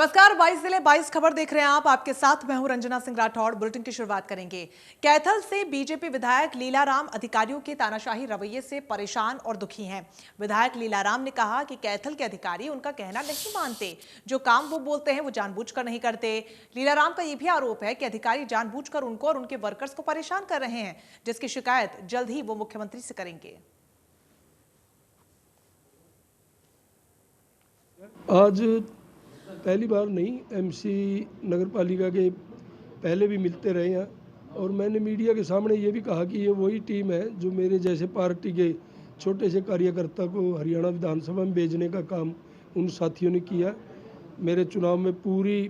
नमस्कार, 22 जिले 22 खबर देख रहे हैं आप। आपके साथ मैं हूं रंजना सिंह राठौड़। बुलेटिन की शुरुआत करेंगे। कैथल से बीजेपी विधायक लीलाराम अधिकारियों के तानाशाही रवैये से परेशान और दुखी हैं। विधायक लीलाराम ने कहा कि कैथल के अधिकारी उनका कहना नहीं मानते, जो काम वो बोलते हैं वो जानबूझकर नहीं करते। लीलाराम का यह भी आरोप है कि अधिकारी जानबूझकर उनको और उनके वर्कर्स को परेशान कर रहे हैं, जिसकी शिकायत जल्द ही वो मुख्यमंत्री से करेंगे। आज पहली बार नहीं, एमसी नगर पालिका के पहले भी मिलते रहे हैं और मैंने मीडिया के सामने ये भी कहा कि ये वही टीम है जो मेरे जैसे पार्टी के छोटे से कार्यकर्ता को हरियाणा विधानसभा में भेजने का काम उन साथियों ने किया। मेरे चुनाव में पूरी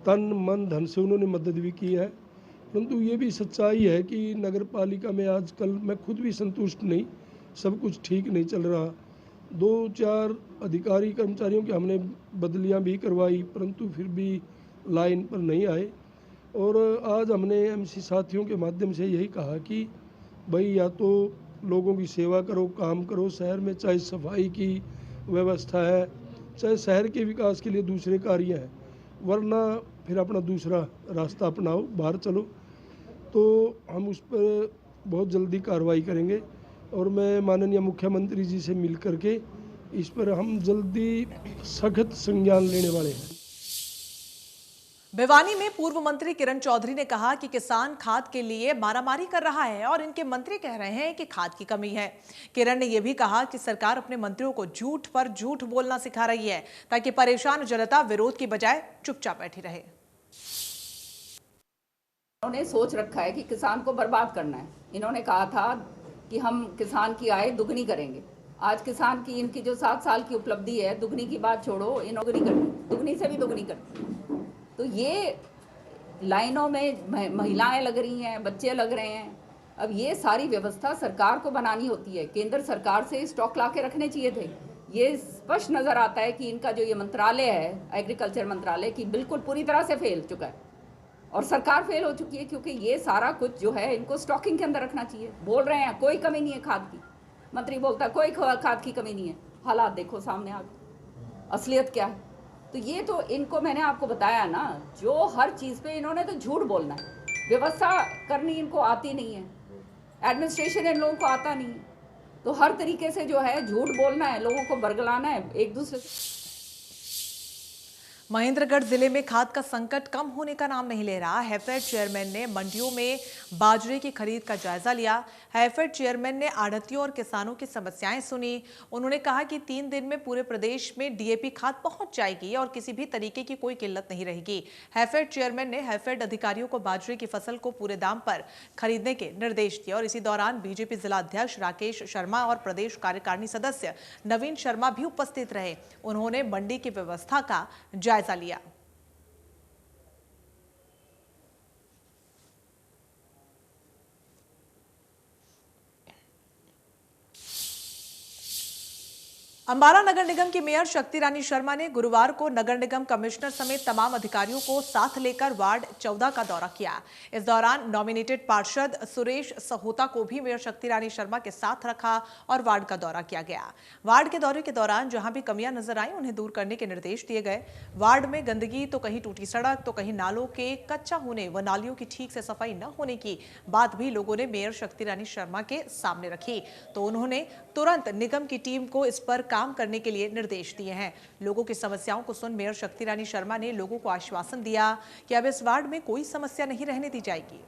तन मन धन से उन्होंने मदद भी की है, परंतु ये भी सच्चाई है कि नगर पालिका में आजकल मैं खुद भी संतुष्ट नहीं, सब कुछ ठीक नहीं चल रहा। 2-4 अधिकारी कर्मचारियों की हमने बदलियां भी करवाई, परंतु फिर भी लाइन पर नहीं आए। और आज हमने एमसी साथियों के माध्यम से यही कहा कि भाई या तो लोगों की सेवा करो, काम करो शहर में, चाहे सफाई की व्यवस्था है, चाहे शहर के विकास के लिए दूसरे कार्य हैं, वरना फिर अपना दूसरा रास्ता अपनाओ, बाहर चलो। तो हम उस पर बहुत जल्दी कार्रवाई करेंगे और मैं माननीय मुख्यमंत्री जी से मिल करके इस पर हम जल्दी सख्त संज्ञान लेने वाले हैं। भिवानी में पूर्व मंत्री किरण चौधरी ने कहा कि किसान खाद के लिए मारामारी कर रहा है और इनके मंत्री कह रहे हैं कि खाद की कमी है। किरण ने यह भी कहा कि सरकार अपने मंत्रियों को झूठ पर झूठ बोलना सिखा रही है, ताकि परेशान जनता विरोध की बजाय चुपचाप बैठी रहे। इन्होंने सोच रखा है कि किसान को बर्बाद करना है। इन्होंने कहा था कि हम किसान की आय दुगनी करेंगे। आज किसान की इनकी जो 7 साल की उपलब्धि है, दुगनी की बात छोड़ो, इन्होंने दुगनी से भी दुगनी कर। तो ये लाइनों में महिलाएं लग रही हैं, बच्चे लग रहे हैं। अब ये सारी व्यवस्था सरकार को बनानी होती है। केंद्र सरकार से स्टॉक ला के रखने चाहिए थे। ये स्पष्ट नजर आता है कि इनका जो ये मंत्रालय है, एग्रीकल्चर मंत्रालय, की बिल्कुल पूरी तरह से फेल चुका है और सरकार फेल हो चुकी है, क्योंकि ये सारा कुछ जो है इनको स्टॉकिंग के अंदर रखना चाहिए। बोल रहे हैं कोई कमी नहीं है खाद की, मंत्री बोलता है कोई खाद की कमी नहीं है। हालात देखो सामने आ गए, असलियत क्या है। तो ये तो इनको मैंने आपको बताया ना, जो हर चीज़ पे इन्होंने तो झूठ बोलना है। व्यवस्था करनी इनको आती नहीं है, एडमिनिस्ट्रेशन इन लोगों को आता नहीं है, तो हर तरीके से जो है झूठ बोलना है, लोगों को बरगलाना है एक दूसरे से। महेंद्रगढ़ जिले में खाद का संकट कम होने का नाम नहीं ले रहा। हैफेड चेयरमैन ने मंडियों में बाजरे की खरीद का जायजा लिया। हैफेड चेयरमैन ने आढ़तियों और किसानों की समस्याएं सुनी। उन्होंने कहा कि 3 दिन में पूरे प्रदेश में डीएपी खाद पहुंच जाएगी और किसी भी तरीके की कोई किल्लत नहीं रहेगी। हैफेड चेयरमैन ने हैफेड अधिकारियों को बाजरे की फसल को पूरे दाम पर खरीदने के निर्देश दिए और इसी दौरान बीजेपी जिला अध्यक्ष राकेश शर्मा और प्रदेश कार्यकारिणी सदस्य नवीन शर्मा भी उपस्थित रहे। उन्होंने मंडी की व्यवस्था का जायजा लिया। अंबाला नगर निगम की मेयर शक्ति रानी शर्मा ने गुरुवार को नगर निगम कमिश्नर समेत तमाम अधिकारियों को साथ लेकर वार्ड 14 का दौरा किया। इस दौरान नॉमिनेटेड पार्षद सुरेश सहोता को भी मेयर शक्ति रानी शर्मा के साथ रखा और वार्ड का दौरा किया गया। वार्ड के दौरे के दौरान जहां भी कमियां नजर आई उन्हें दूर करने के निर्देश दिए गए। वार्ड में गंदगी, तो कहीं टूटी सड़क, तो कहीं नालों के कच्चा होने व नालियों की ठीक से सफाई न होने की बात भी लोगों ने मेयर शक्ति रानी शर्मा के सामने रखी, तो उन्होंने तुरंत निगम की टीम को इस पर काम करने के लिए निर्देश दिए हैं। लोगों की समस्याओं को सुन मेयर शक्ति रानी शर्मा ने लोगों को आश्वासन दिया कि अब इस वार्ड में कोई समस्या नहीं रहने दी जाएगी।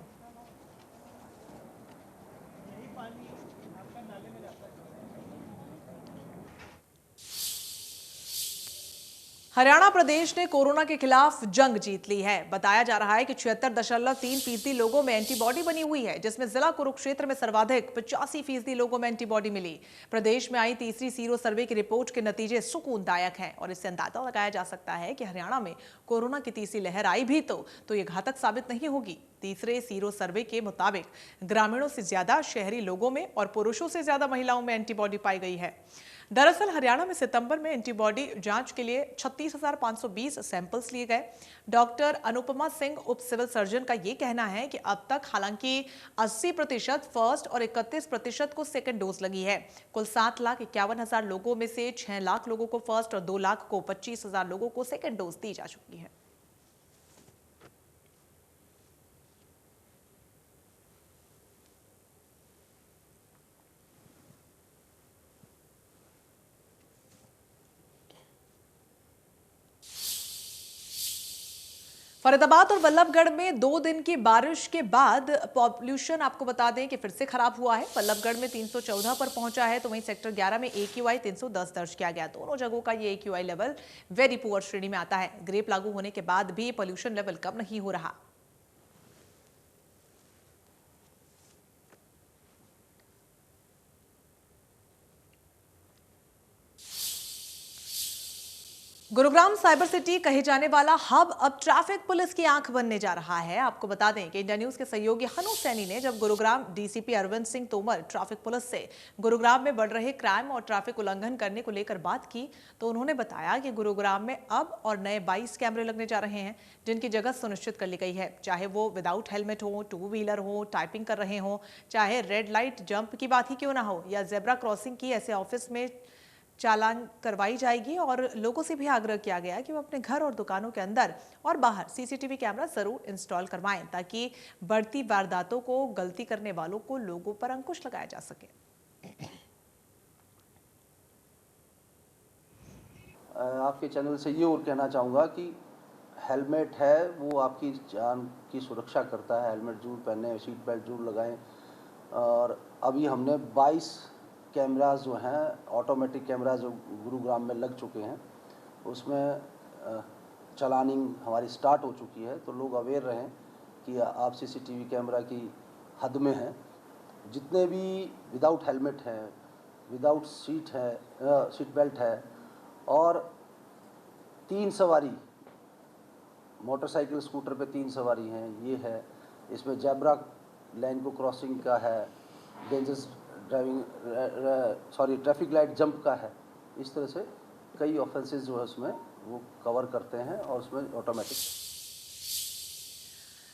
हरियाणा प्रदेश ने कोरोना के खिलाफ जंग जीत ली है। बताया जा रहा है कि 76.3% लोगों में एंटीबॉडी बनी हुई है, जिसमें जिला कुरुक्षेत्र में सर्वाधिक 85% लोगों में एंटीबॉडी मिली। प्रदेश में आई तीसरी सीरो सर्वे की रिपोर्ट के नतीजे सुकूनदायक हैं और इससे अंदाजा लगाया जा सकता है कि हरियाणा में कोरोना की तीसरी लहर आई भी तो ये घातक साबित नहीं होगी। तीसरे सीरो सर्वे के मुताबिक ग्रामीणों से ज्यादा शहरी लोगों में और पुरुषों से ज्यादा महिलाओं में एंटीबॉडी पाई गई है। दरअसल हरियाणा में सितंबर में एंटीबॉडी जांच के लिए 36,520 सैंपल्स लिए गए। डॉक्टर अनुपमा सिंह उप सिविल सर्जन का ये कहना है कि अब तक हालांकि 80% फर्स्ट और 31% को सेकंड डोज लगी है। कुल 7,51,000 लोगों में से 6 लाख लोगों को फर्स्ट और 2 लाख को 25,000 लोगों को सेकंड डोज दी जा चुकी है। फरीदाबाद और वल्लभगढ़ में 2 दिन की बारिश के बाद पॉल्यूशन आपको बता दें कि फिर से खराब हुआ है। वल्लभगढ़ में 314 पर पहुंचा है, तो वहीं सेक्टर 11 में AQI 310 दर्ज किया गया। दोनों जगहों का ये AQI लेवल वेरी पुअर श्रेणी में आता है। ग्रेप लागू होने के बाद भी पॉल्यूशन लेवल कम नहीं हो रहा। गुरुग्राम साइबर सिटी कहे जाने वाला हब अब ट्रैफिक पुलिस की आंख बनने जा रहा है। आपको बता दें कि इंडिया न्यूज के सहयोगी हनु सैनी ने जब Gurugram DCP Arvind Singh Tomar traffic police से गुरुग्राम में बढ़ रहे क्राइम और ट्रैफिक उल्लंघन करने को लेकर बात की, तो उन्होंने बताया कि गुरुग्राम में अब और नए 22 कैमरे लगने जा रहे हैं, जिनकी जगह सुनिश्चित कर ली गई है। चाहे वो विदाउट हेलमेट हो, 2 व्हीलर हो, टाइपिंग कर रहे हो, चाहे रेड लाइट जंप की बात ही क्यों ना हो या जेब्रा क्रॉसिंग की, ऐसे ऑफिस में चालान करवाई जाएगी। और लोगों से भी आग्रह किया गया कि वो अपने घर और दुकानों के अंदर और बाहर CCTV कैमरा जरूर इंस्टॉल करवाएं, ताकि बढ़ती वारदातों को, गलती करने वालों को, लोगों पर अंकुश लगाया जा सके। आपके चैनल से ये और कहना चाहूँगा कि हेलमेट है वो आपकी जान की सुरक्षा करता है। हेलमेट जरूर पहने, सीट बेल्ट जरूर लगाएं। और अभी हमने 22 कैमरास जो हैं, ऑटोमेटिक कैमरास जो गुरुग्राम में लग चुके हैं, उसमें चलानिंग हमारी स्टार्ट हो चुकी है। तो लोग अवेयर रहें कि आप CCTV कैमरा की हद में हैं। जितने भी विदाउट हेलमेट है, विदाउट सीट बेल्ट है और 3 सवारी, मोटरसाइकिल स्कूटर पे 3 सवारी हैं, ये है। इसमें जेब्रा लाइन को क्रॉसिंग का है, डेंजरस ट्रैफिक लाइट जंप का है। इस तरह से कई ऑफेंसेस जो है उसमें वो कवर करते हैं और उसमें ऑटोमेटिक।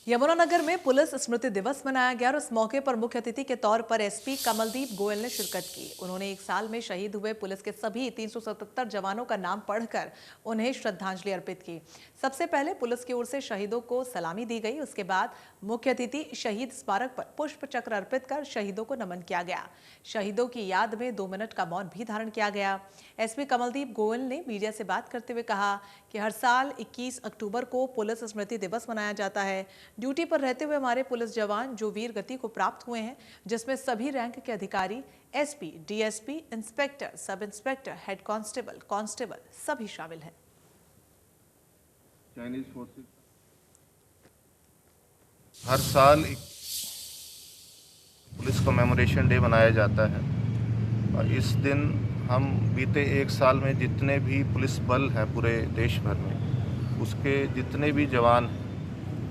यमुनानगर में पुलिस स्मृति दिवस मनाया गया और इस मौके पर मुख्य अतिथि के तौर पर SP कमलदीप गोयल ने शिरकत की। उन्होंने 1 साल में शहीद हुए पुलिस के सभी 377 जवानों का नाम पढ़कर उन्हें श्रद्धांजलि अर्पित की। सबसे पहले पुलिस की ओर से शहीदों को सलामी दी गई। उसके बाद मुख्य अतिथि शहीद स्मारक पर पुष्प चक्र अर्पित कर शहीदों को नमन किया गया। शहीदों की याद में 2 मिनट का मौन भी धारण किया गया। SP कमलदीप गोयल ने मीडिया से बात करते हुए कहा कि हर साल 21 अक्टूबर को पुलिस स्मृति दिवस मनाया जाता है। ड्यूटी पर रहते हुए हमारे पुलिस जवान जो वीर गति को प्राप्त हुए हैं, जिसमें सभी रैंक के अधिकारी, SP, DSP, inspector, sub inspector, head constable, constable सभी शामिल हैं। चाइनीज फोर्सेस हर साल पुलिस कमेमोरेशन डे मनाया जाता है और इस दिन हम बीते 1 साल में जितने भी पुलिस बल हैं पूरे देश भर में, उसके जितने भी जवान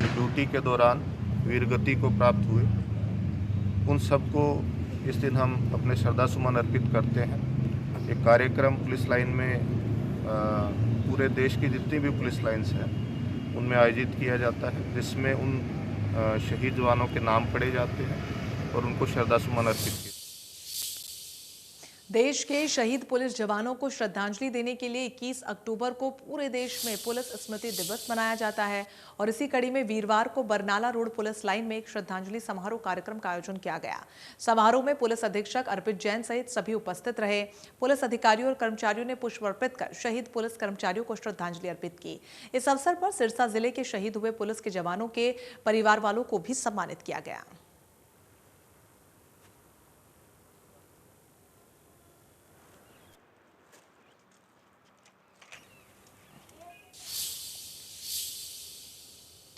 ड्यूटी के दौरान वीरगति को प्राप्त हुए, उन सबको इस दिन हम अपने श्रद्धा सुमन अर्पित करते हैं। एक कार्यक्रम पुलिस लाइन में पूरे देश की जितनी भी पुलिस लाइन्स हैं उनमें आयोजित किया जाता है, जिसमें उन शहीद जवानों के नाम पढ़े जाते हैं और उनको श्रद्धा सुमन अर्पित किया। देश के शहीद पुलिस जवानों को श्रद्धांजलि देने के लिए 21 अक्टूबर को पूरे देश में पुलिस स्मृति दिवस मनाया जाता है और इसी कड़ी में वीरवार को बरनाला रोड पुलिस लाइन में एक श्रद्धांजलि समारोह कार्यक्रम का आयोजन किया गया। समारोह में पुलिस अधीक्षक अर्पित जैन सहित सभी उपस्थित रहे। पुलिस अधिकारियों और कर्मचारियों ने पुष्प अर्पित कर शहीद पुलिस कर्मचारियों को श्रद्धांजलि अर्पित की। इस अवसर पर सिरसा जिले के शहीद हुए पुलिस के जवानों के परिवार वालों को भी सम्मानित किया गया।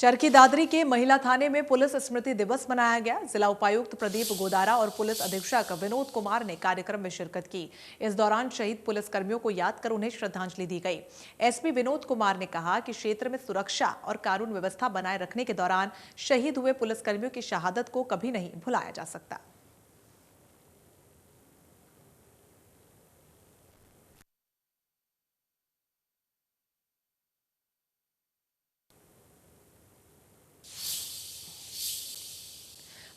चरखी दादरी के महिला थाने में पुलिस स्मृति दिवस मनाया गया। जिला उपायुक्त प्रदीप गोदारा और पुलिस अधीक्षक विनोद कुमार ने कार्यक्रम में शिरकत की। इस दौरान शहीद पुलिस कर्मियों को याद कर उन्हें श्रद्धांजलि दी गई। SP विनोद कुमार ने कहा कि क्षेत्र में सुरक्षा और कानून व्यवस्था बनाए रखने के दौरान शहीद हुए पुलिस कर्मियों की शहादत को कभी नहीं भुलाया जा सकता।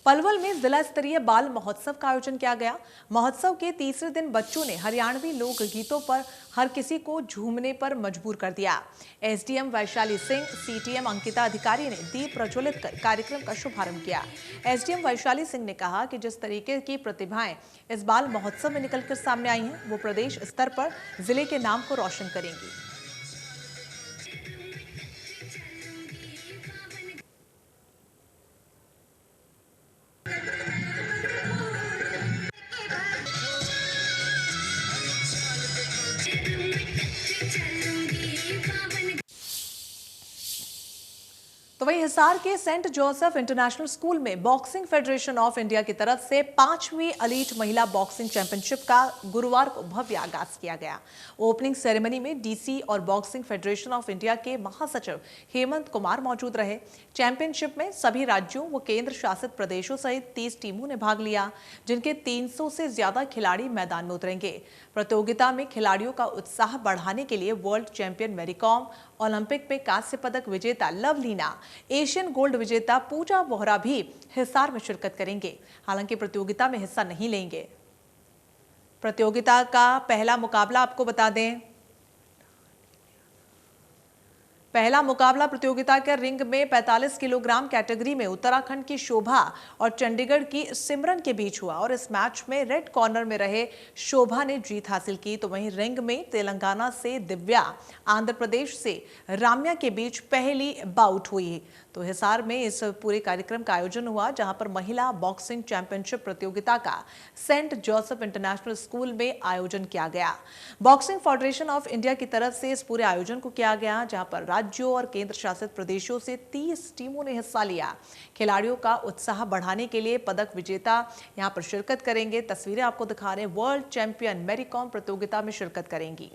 पलवल में जिला स्तरीय बाल महोत्सव का आयोजन किया गया। महोत्सव के तीसरे दिन बच्चों ने हरियाणवी लोक गीतों पर हर किसी को झूमने पर मजबूर कर दिया। एसडीएम वैशाली सिंह, सीटीएम अंकिता अधिकारी ने दीप प्रज्वलित कर कार्यक्रम का शुभारंभ किया। एसडीएम वैशाली सिंह ने कहा कि जिस तरीके की प्रतिभाएं इस बाल महोत्सव में निकलकर सामने आई हैं, वो प्रदेश स्तर पर जिले के नाम को रोशन करेंगी। तो वहीं हिसार के सेंट जोसेफ इंटरनेशनल स्कूल में बॉक्सिंग फेडरेशन ऑफ इंडिया की तरफ से 5वीं एलीट महिला बॉक्सिंग चैंपियनशिप का गुरुवार को भव्य आगाज किया गया। ओपनिंग सेरेमनी में डीसी और बॉक्सिंग फेडरेशन ऑफ इंडिया के महासचिव हेमंत कुमार मौजूद रहे। चैंपियनशिप में सभी राज्यों व केंद्र शासित प्रदेशों सहित 30 टीमों ने भाग लिया, जिनके 300 से ज्यादा खिलाड़ी मैदान में उतरेंगे। प्रतियोगिता में खिलाड़ियों का उत्साह बढ़ाने के लिए वर्ल्ड चैंपियन मैरीकॉम, ओलंपिक में कांस्य पदक विजेता लवलीना, एशियन गोल्ड विजेता पूजा बोहरा भी हिसार में शिरकत करेंगे। हालांकि प्रतियोगिता में हिस्सा नहीं लेंगे। प्रतियोगिता का पहला मुकाबला आपको बता दें, पहला मुकाबला प्रतियोगिता के रिंग में 45 किलोग्राम कैटेगरी में उत्तराखंड की शोभा और चंडीगढ़ की सिमरन के बीच हुआ और इस मैच में रेड कॉर्नर में रहे शोभा ने जीत हासिल की। तो वहीं रिंग में तेलंगाना से दिव्या, आंध्र प्रदेश से राम्या के बीच पहली बाउट हुई। तो हिसार में इस पूरे कार्यक्रम का आयोजन हुआ, जहां पर महिला बॉक्सिंग चैंपियनशिप प्रतियोगिता का सेंट जोसेफ इंटरनेशनल स्कूल में आयोजन किया गया। बॉक्सिंग फेडरेशन ऑफ इंडिया की तरफ से इस पूरे आयोजन को किया गया, जहां पर राज्यों और केंद्र शासित प्रदेशों से 30 टीमों ने हिस्सा लिया। खिलाड़ियों का उत्साह बढ़ाने के लिए पदक विजेता यहां पर शिरकत करेंगे। तस्वीरें आपको दिखा रहे हैं, वर्ल्ड चैंपियन मैरीकॉम प्रतियोगिता में शिरकत करेंगी।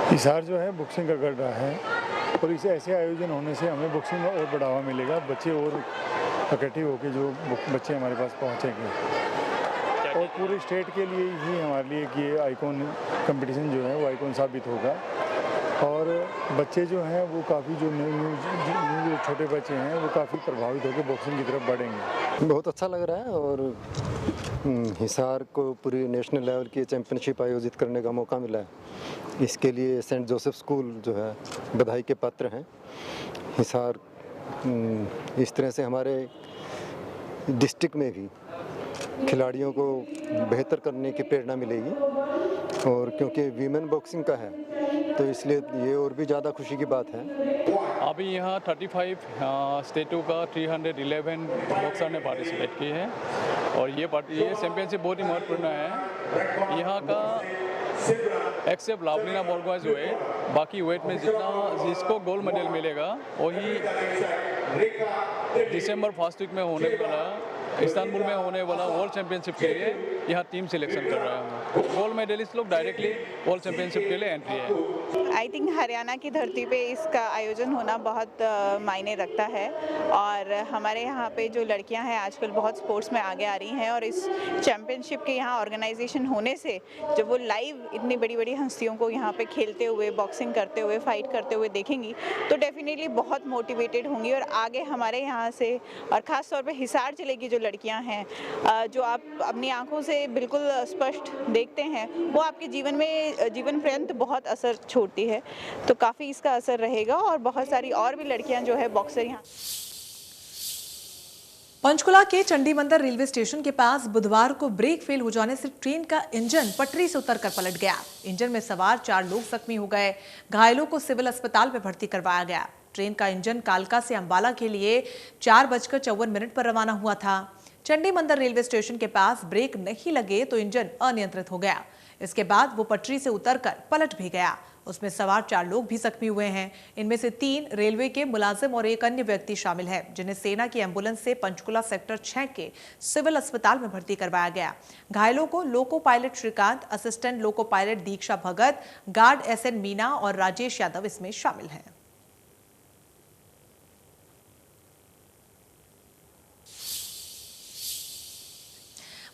हिसार जो है बॉक्सिंग का गढ़ रहा है और इसे ऐसे आयोजन होने से हमें बॉक्सिंग में और बढ़ावा मिलेगा। बच्चे और इकट्ठे होकर जो बच्चे हमारे पास पहुंचेंगे और पूरे स्टेट के लिए ही हमारे लिए कि ये आइकॉन कंपटीशन जो है वो आइकॉन साबित होगा। और बच्चे जो हैं वो काफ़ी जो छोटे बच्चे हैं वो काफ़ी प्रभावित होकर बॉक्सिंग की तरफ बढ़ेंगे। बहुत अच्छा लग रहा है और हिसार को पूरी नेशनल लेवल की चैंपियनशिप आयोजित करने का मौका मिला है। इसके लिए सेंट जोसेफ स्कूल जो है बधाई के पात्र हैं। हिसार इस तरह से हमारे डिस्ट्रिक्ट में भी खिलाड़ियों को बेहतर करने की प्रेरणा मिलेगी और क्योंकि वीमेन बॉक्सिंग का है तो इसलिए ये और भी ज़्यादा खुशी की बात है। अभी यहाँ 35 स्टेटों का 311 बॉक्सर ने पार्टिसिपेट की है और ये चैंपियनशिप बहुत ही महत्वपूर्ण है। यहाँ का एक्सेप्ट लावलीना बोरगोहाइंस वेट, बाकी वेट में जिसको गोल्ड मेडल मिलेगा वही दिसंबर फर्स्ट वीक में होने वाला इस्तांबुल में होने वाला वर्ल्ड चैंपियनशिप के लिए यहाँ टीम सिलेक्शन कर रहा है। गोल्ड मेडलिस्ट लोग डायरेक्टली वर्ल्ड चैंपियनशिप के लिए एंट्री है। आई थिंक हरियाणा की धरती पे इसका आयोजन होना बहुत मायने रखता है और हमारे यहाँ पे जो लड़कियाँ हैं आजकल बहुत स्पोर्ट्स में आगे आ रही हैं और इस चैंपियनशिप के यहाँ ऑर्गेनाइजेशन होने से जब वो लाइव इतनी बड़ी बड़ी हस्तियों को यहाँ पे खेलते हुए, बॉक्सिंग करते हुए, फाइट करते हुए देखेंगी तो डेफिनेटली बहुत मोटिवेटेड होंगी और आगे हमारे यहाँ से और ख़ास तौर पे हिसार जिले की जो लड़कियाँ हैं जो आप अपनी आंखों से बिल्कुल स्पष्ट देखते हैं वो आपके जीवन में जीवन पर्यंत बहुत असर छोड़ती है। तो काफ़ी इसका असर रहेगा और बहुत सारी और भी लड़कियां जो है बॉक्सर यहाँ। पंचकुला के चंडी मंदिर रेलवे स्टेशन के पास बुधवार को ब्रेक फेल हो जाने से ट्रेन का इंजन पटरी से उतरकर पलट गया। इंजन में सवार 4 लोग जख्मी हो गए। घायलों को सिविल अस्पताल में भर्ती करवाया गया। ट्रेन का इंजन कालका से अंबाला के लिए 4:54 पर रवाना हुआ था। चंडी मंदिर रेलवे स्टेशन के पास ब्रेक नहीं लगे तो इंजन अनियंत्रित हो गया। इसके बाद वो पटरी से उतरकर पलट भी गया। उसमें सवार 4 लोग भी जख्मी हुए हैं। इनमें से 3 रेलवे के मुलाजिम और एक अन्य व्यक्ति शामिल है, जिन्हें सेना की एम्बुलेंस से पंचकुला सेक्टर 6 के सिविल अस्पताल में भर्ती करवाया गया। घायलों को loco pilot Shrikant, assistant loco pilot Diksha Bhagat, guard SN Meena और राजेश यादव इसमें शामिल हैं।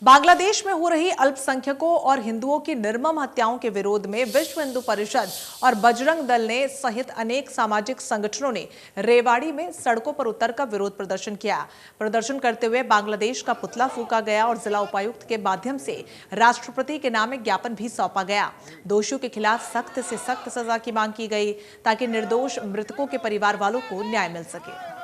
बांग्लादेश में हो रही अल्पसंख्यकों और हिंदुओं की निर्मम हत्याओं के विरोध में विश्व हिंदू परिषद और बजरंग दल ने सहित अनेक सामाजिक संगठनों ने रेवाड़ी में सड़कों पर उतरकर विरोध प्रदर्शन किया। प्रदर्शन करते हुए बांग्लादेश का पुतला फूंका गया और जिला उपायुक्त के माध्यम से राष्ट्रपति के नाम एक ज्ञापन भी सौंपा गया। दोषियों के खिलाफ सख्त से सख्त सजा की मांग की गई ताकि निर्दोष मृतकों के परिवार वालों को न्याय मिल सके।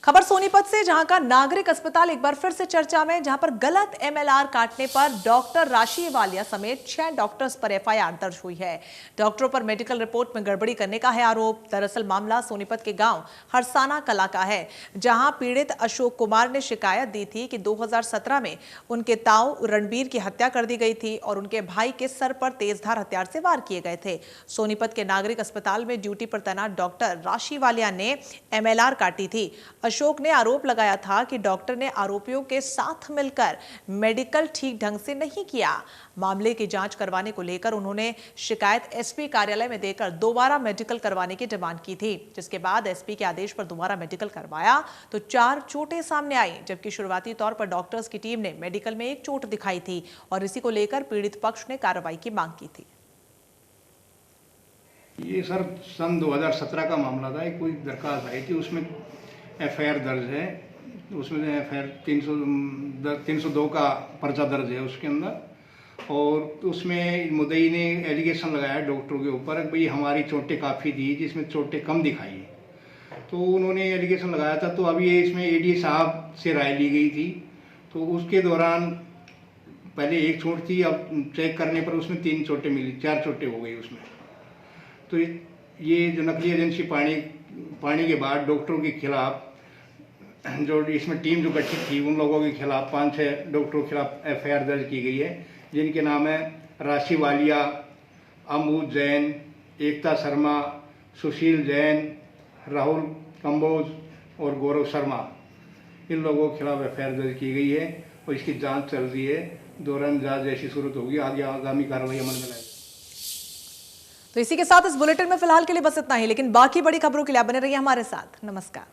खबर सोनीपत से, जहां का नागरिक अस्पताल एक बार फिर से चर्चा में, जहां पर गलत एमएलआर काटने पर डॉक्टर राशि वालिया समेत 6 डॉक्टर्स पर एफआईआर दर्ज हुई है। डॉक्टरों पर मेडिकल रिपोर्ट में गड़बड़ी करने का है आरोप। दरअसल मामला सोनीपत के गांव हरसाना कला का है, जहां पीड़ित अशोक कुमार ने शिकायत दी थी कि 2017 में उनके ताऊ रणबीर की हत्या कर दी गई थी और उनके भाई के सर पर तेजधार हथियार से वार किए गए थे। सोनीपत के नागरिक अस्पताल में ड्यूटी पर तैनात डॉक्टर राशि वालिया ने एमएलआर काटी थी। अशोक ने आरोप लगाया था कि डॉक्टर ने आरोपियों के साथ मिलकर मेडिकल ठीक ढंग से नहीं किया। मामले की जांच करवाने को लेकर उन्होंने शिकायत एसपी कार्यालय में देकर दोबारा मेडिकल करवाने की डिमांड की थी, जिसके बाद एसपी के आदेश पर दोबारा मेडिकल करवाया तो 4 चोटें सामने आई, जबकि शुरुआती तौर पर डॉक्टर्स की टीम ने मेडिकल में 1 चोट दिखाई थी और इसी को लेकर पीड़ित पक्ष ने कार्रवाई की मांग की थी। ये सर सन 2017 का मामला था। कोई दरखास्त आई थी, उसमें एफआईआर दर्ज है। उसमें एफआईआर 302 का पर्चा दर्ज है उसके अंदर, और उसमें मुद्दई ने एलिगेशन लगाया डॉक्टरों के ऊपर, भाई हमारी चोटें काफ़ी थी जिसमें चोटें कम दिखाई। तो उन्होंने एलिगेशन लगाया था। तो अभी ये इसमें एडीए साहब से राय ली गई थी, तो उसके दौरान पहले 1 चोट थी, अब चेक करने पर उसमें 3 चोटें मिली, 4 चोटें हो गई उसमें। तो ये जो नकली एजेंसी पाने के बाद डॉक्टरों के खिलाफ, जो इसमें टीम जो गठित थी, उन लोगों के खिलाफ 5-6 डॉक्टरों के खिलाफ एफआईआर दर्ज की गई है, जिनके नाम है राशि वालिया, अमूद जैन, एकता शर्मा, सुशील जैन, राहुल कंबोज और गौरव शर्मा। इन लोगों के खिलाफ एफआईआर दर्ज की गई है और इसकी जांच चल रही है। दौरान जांच जैसी सूरत होगी आगे आगामी कार्रवाई अमल में लाएगी। तो इसी के साथ इस बुलेटिन में फिलहाल के लिए बस इतना ही, लेकिन बाकी बड़ी खबरों के लिए बने रहिए हमारे साथ। नमस्कार।